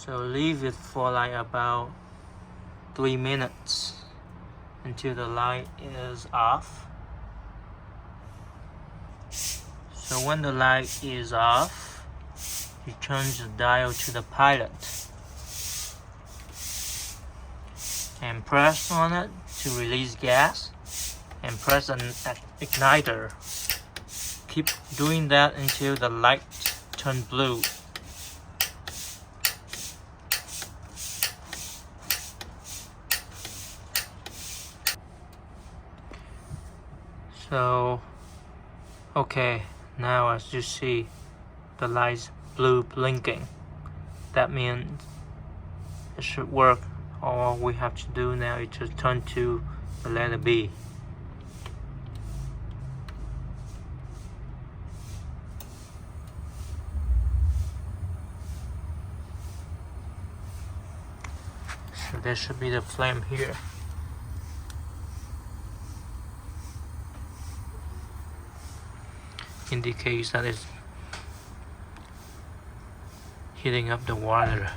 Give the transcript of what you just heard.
So leave it for like about 3 minutes until the light is off. So when the light is off, you turn the dial to the pilot and press on it to release gas and press an igniter. Keep doing that until the light turns blue. So, okay, now as you see, the light's blue blinking. That means it should work. All we have to do now is to turn to the letter B. So there should be the flame here. Indicates that it's heating up the water.